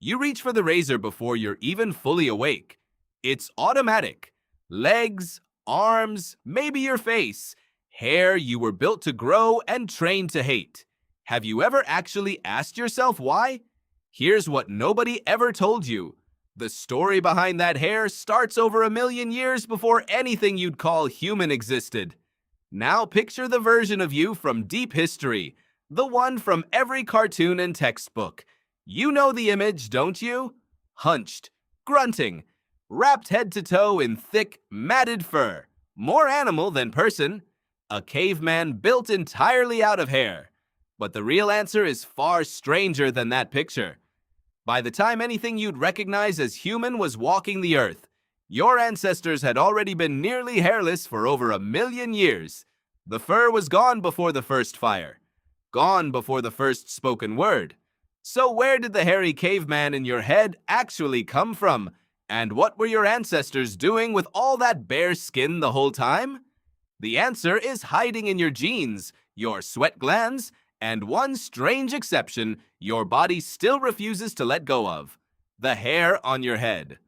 You reach for the razor before you're even fully awake. It's automatic. Legs, arms, maybe your face. Hair you were built to grow and trained to hate. Have you ever actually asked yourself why? Here's what nobody ever told you. The story behind that hair starts over 1,000,000 years before anything you'd call human existed. Now picture the version of you from deep history, the one from every cartoon and textbook. You know the image, don't you? Hunched, grunting, wrapped head to toe in thick, matted fur. More animal than person. A caveman built entirely out of hair. But the real answer is far stranger than that picture. By the time anything you'd recognize as human was walking the earth, your ancestors had already been nearly hairless for over 1,000,000 years. The fur was gone before the first fire. Gone before the first spoken word. So where did the hairy caveman in your head actually come from? And what were your ancestors doing with all that bare skin the whole time? The answer is hiding in your genes, your sweat glands, and one strange exception your body still refuses to let go of: the hair on your head.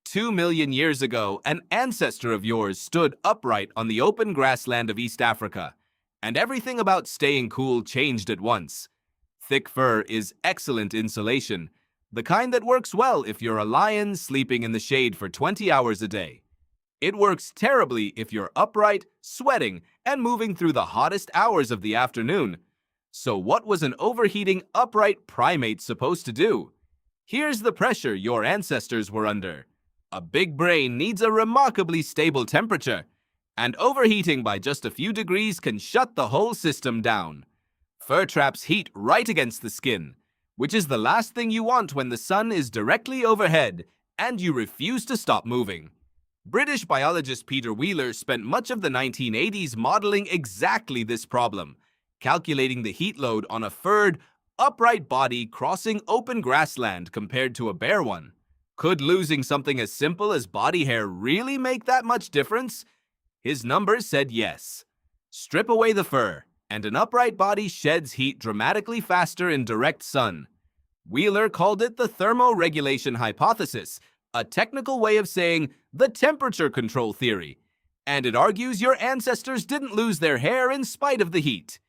2,000,000 years ago, an ancestor of yours stood upright on the open grassland of East Africa, and everything about staying cool changed at once. Thick fur is excellent insulation, the kind that works well if you're a lion sleeping in the shade for 20 hours a day. It works terribly if you're upright, sweating, and moving through the hottest hours of the afternoon. So what was an overheating, upright primate supposed to do? Here's the pressure your ancestors were under. A big brain needs a remarkably stable temperature, and overheating by just a few degrees can shut the whole system down. Fur traps heat right against the skin, which is the last thing you want when the sun is directly overhead and you refuse to stop moving. British biologist Peter Wheeler spent much of the 1980s modeling exactly this problem, calculating the heat load on a furred, upright body crossing open grassland compared to a bare one. Could losing something as simple as body hair really make that much difference? His numbers said yes. Strip away the fur, and an upright body sheds heat dramatically faster in direct sun. Wheeler called it the thermoregulation hypothesis, a technical way of saying the temperature control theory. And it argues your ancestors didn't lose their hair in spite of the heat.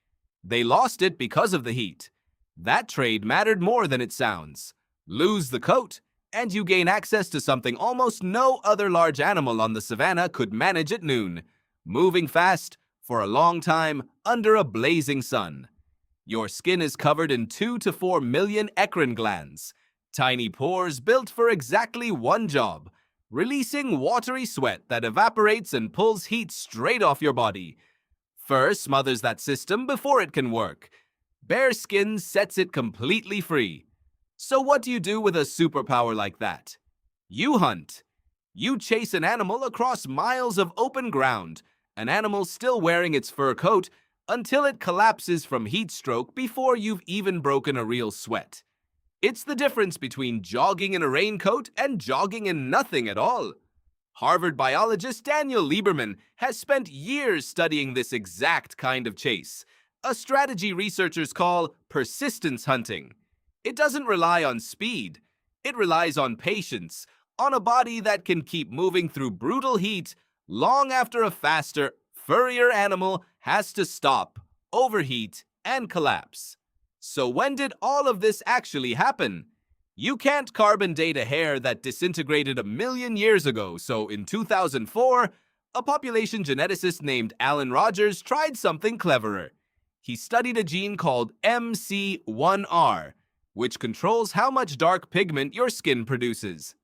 They lost it because of the heat. That trade mattered more than it sounds. Lose the coat, and you gain access to something almost no other large animal on the savannah could manage at noon: moving fast, for a long time, under a blazing sun. Your skin is covered in 2 to 4 million eccrine glands, tiny pores built for exactly one job: releasing watery sweat that evaporates and pulls heat straight off your body. Fur smothers that system before it can work. Bare skin sets it completely free. So what do you do with a superpower like that? You hunt. You chase an animal across miles of open ground, an animal still wearing its fur coat, until it collapses from heat stroke before you've even broken a real sweat. It's the difference between jogging in a raincoat and jogging in nothing at all. Harvard biologist Daniel Lieberman has spent years studying this exact kind of chase, a strategy researchers call persistence hunting. It doesn't rely on speed. It relies on patience, on a body that can keep moving through brutal heat long after a faster, furrier animal has to stop, overheat, and collapse. So when did all of this actually happen? You can't carbon date a hair that disintegrated 1,000,000 years ago, so in 2004, a population geneticist named Alan Rogers tried something cleverer. He studied a gene called MC1R, which controls how much dark pigment your skin produces.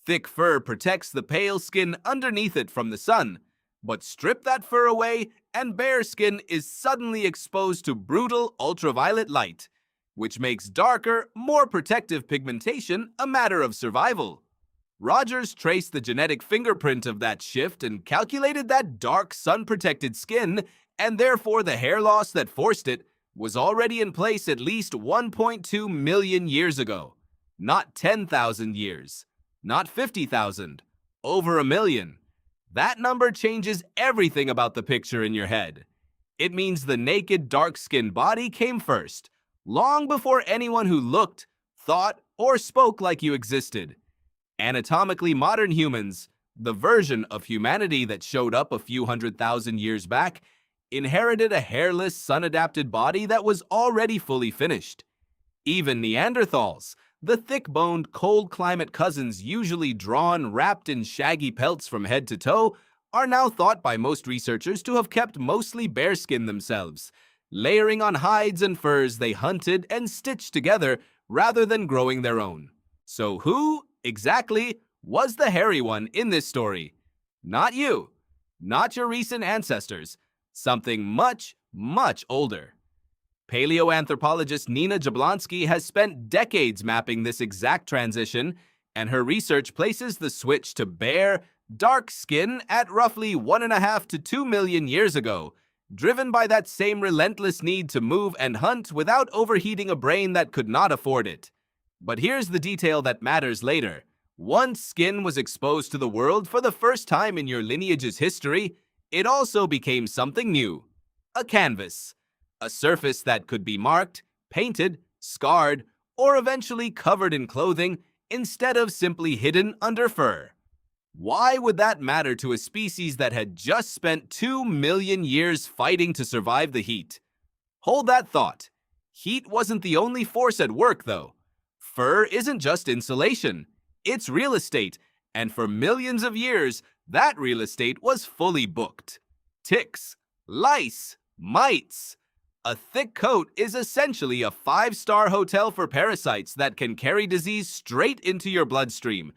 Thick fur protects the pale skin underneath it from the sun, but strip that fur away and bare skin is suddenly exposed to brutal ultraviolet light, which makes darker, more protective pigmentation a matter of survival. Rogers traced the genetic fingerprint of that shift and calculated that dark, sun-protected skin, and therefore the hair loss that forced it, was already in place at least 1.2 million years ago. Not 10,000 years. Not 50,000. Over 1,000,000. That number changes everything about the picture in your head. It means the naked, dark-skinned body came first, long before anyone who looked, thought, or spoke like you existed. Anatomically modern humans, the version of humanity that showed up a few 100,000 years back, inherited a hairless, sun-adapted body that was already fully finished. Even Neanderthals, the thick-boned, cold-climate cousins usually drawn, wrapped in shaggy pelts from head to toe, are now thought by most researchers to have kept mostly bare-skinned themselves, layering on hides and furs they hunted and stitched together rather than growing their own. So who, exactly, was the hairy one in this story? Not you. Not your recent ancestors. Something much, much older. Paleoanthropologist Nina Jablonski has spent decades mapping this exact transition, and her research places the switch to bare, dark skin at roughly 1.5 to 2 million years ago, driven by that same relentless need to move and hunt without overheating a brain that could not afford it. But here's the detail that matters later. Once skin was exposed to the world for the first time in your lineage's history, it also became something new. A canvas. A surface that could be marked, painted, scarred, or eventually covered in clothing instead of simply hidden under fur. Why would that matter to a species that had just spent 2 million years fighting to survive the heat? Hold that thought. Heat wasn't the only force at work, though. Fur isn't just insulation. It's real estate, and for millions of years, that real estate was fully booked. Ticks, lice, mites. A thick coat is essentially a 5-star hotel for parasites that can carry disease straight into your bloodstream.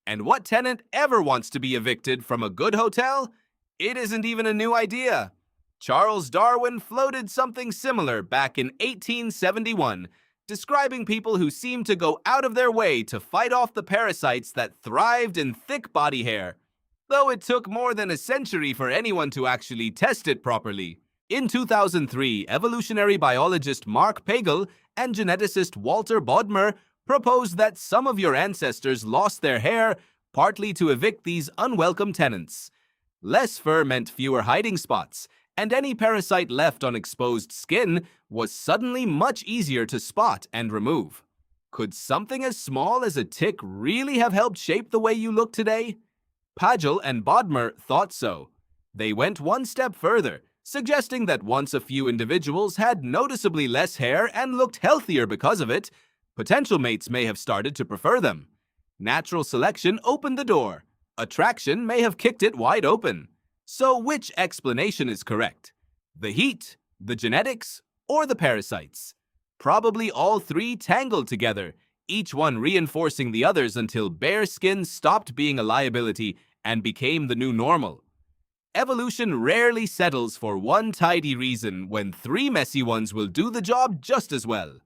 And what tenant ever wants to be evicted from a good hotel? It isn't even a new idea. Charles Darwin floated something similar back in 1871, describing people who seemed to go out of their way to fight off the parasites that thrived in thick body hair, though it took more than a century for anyone to actually test it properly. In 2003, evolutionary biologist Mark Pagel and geneticist Walter Bodmer proposed that some of your ancestors lost their hair partly to evict these unwelcome tenants. Less fur meant fewer hiding spots, and any parasite left on exposed skin was suddenly much easier to spot and remove. Could something as small as a tick really have helped shape the way you look today? Pagel and Bodmer thought so. They went one step further, suggesting that once a few individuals had noticeably less hair and looked healthier because of it, potential mates may have started to prefer them. Natural selection opened the door. Attraction may have kicked it wide open. So which explanation is correct? The heat, the genetics, or the parasites? Probably all three tangled together, each one reinforcing the others until bare skin stopped being a liability and became the new normal. Evolution rarely settles for one tidy reason when 3 messy ones will do the job just as well.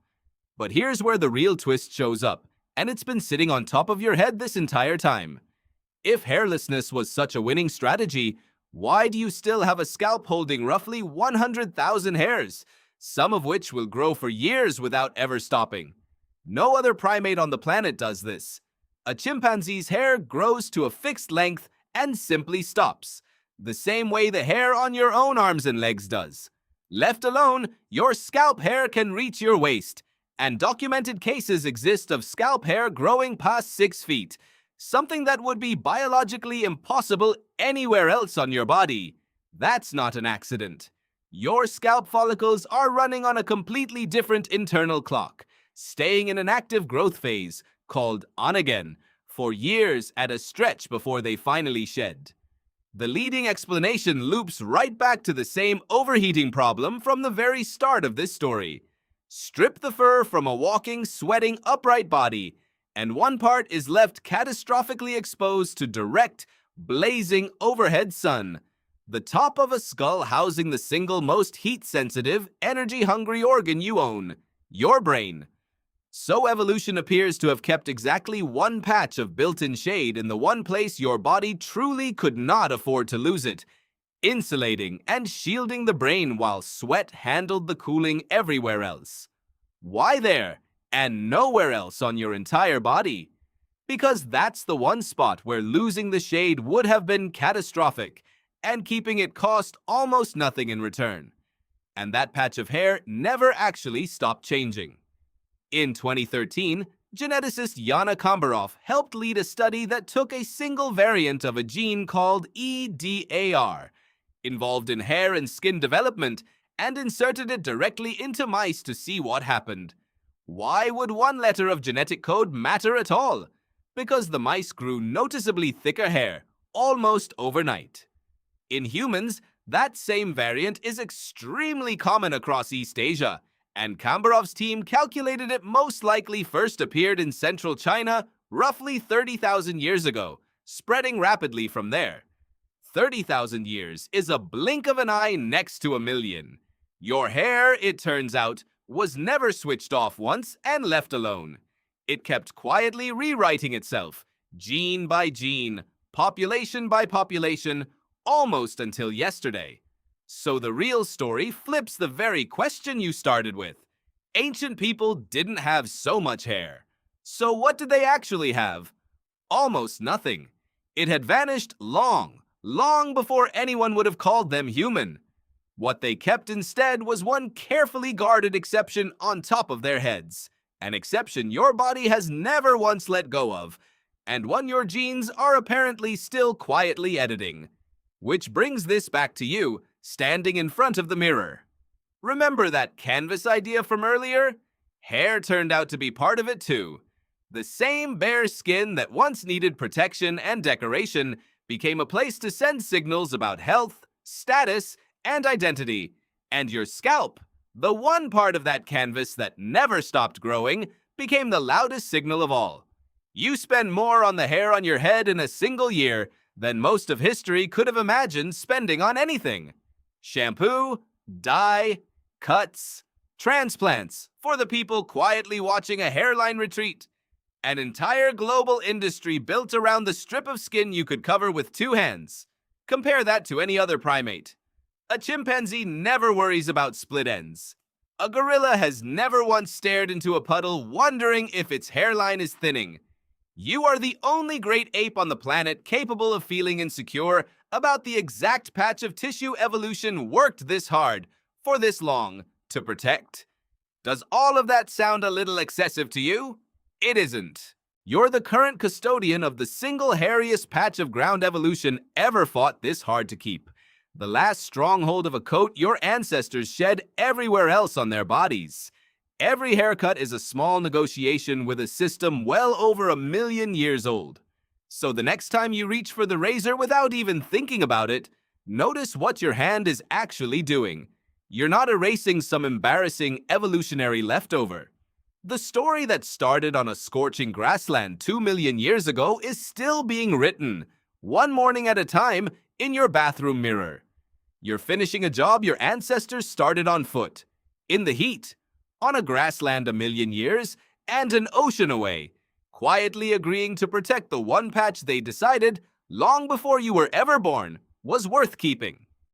But here's where the real twist shows up, and it's been sitting on top of your head this entire time. If hairlessness was such a winning strategy, why do you still have a scalp holding roughly 100,000 hairs, some of which will grow for years without ever stopping? No other primate on the planet does this. A chimpanzee's hair grows to a fixed length and simply stops, the same way the hair on your own arms and legs does. Left alone, your scalp hair can reach your waist, and documented cases exist of scalp hair growing past 6 feet, something that would be biologically impossible anywhere else on your body. That's not an accident. Your scalp follicles are running on a completely different internal clock, staying in an active growth phase, called on-again, for years at a stretch before they finally shed. The leading explanation loops right back to the same overheating problem from the very start of this story. Strip the fur from a walking, sweating, upright body, and one part is left catastrophically exposed to direct, blazing overhead sun, the top of a skull housing the single most heat-sensitive, energy-hungry organ you own, your brain. So evolution appears to have kept exactly one patch of built-in shade in the one place your body truly could not afford to lose it, insulating and shielding the brain while sweat handled the cooling everywhere else. Why there, and nowhere else on your entire body? Because that's the one spot where losing the shade would have been catastrophic, and keeping it cost almost nothing in return. And that patch of hair never actually stopped changing. In 2013, Geneticist Yana Kombarov helped lead a study that took a single variant of a gene called EDAR, involved in hair and skin development, and inserted it directly into mice to see what happened. Why would one letter of genetic code matter at all? Because the mice grew noticeably thicker hair, almost overnight. In humans, that same variant is extremely common across East Asia, and Kambarov's team calculated it most likely first appeared in central China roughly 30,000 years ago, spreading rapidly from there. 30,000 years is a blink of an eye next to a million. Your hair, it turns out, was never switched off once and left alone. It kept quietly rewriting itself, gene by gene, population by population, almost until yesterday. So the real story flips the very question you started with. Ancient people didn't have so much hair. So what did they actually have? Almost nothing. It had vanished long before anyone would have called them human. What they kept instead was one carefully guarded exception on top of their heads, an exception your body has never once let go of, and one your genes are apparently still quietly editing. Which brings this back to you, standing in front of the mirror. Remember that canvas idea from earlier? Hair turned out to be part of it too. The same bare skin that once needed protection and decoration became a place to send signals about health, status, and identity. And your scalp, the one part of that canvas that never stopped growing, became the loudest signal of all. You spend more on the hair on your head in a single year than most of history could have imagined spending on anything. Shampoo, dye, cuts, transplants for the people quietly watching a hairline retreat. An entire global industry built around the strip of skin you could cover with two hands. Compare that to any other primate. A chimpanzee never worries about split ends. A gorilla has never once stared into a puddle wondering if its hairline is thinning. You are the only great ape on the planet capable of feeling insecure about the exact patch of tissue evolution worked this hard, for this long, to protect. Does all of that sound a little excessive to you? It isn't. You're the current custodian of the single hairiest patch of ground evolution ever fought this hard to keep. The last stronghold of a coat your ancestors shed everywhere else on their bodies. Every haircut is a small negotiation with a system well over 1 million years old. So the next time you reach for the razor without even thinking about it, notice what your hand is actually doing. You're not erasing some embarrassing evolutionary leftover. The story that started on a scorching grassland 2 million years ago is still being written, one morning at a time, in your bathroom mirror. You're finishing a job your ancestors started on foot, in the heat, on a grassland 1 million years, and an ocean away, quietly agreeing to protect the one patch they decided, long before you were ever born, was worth keeping.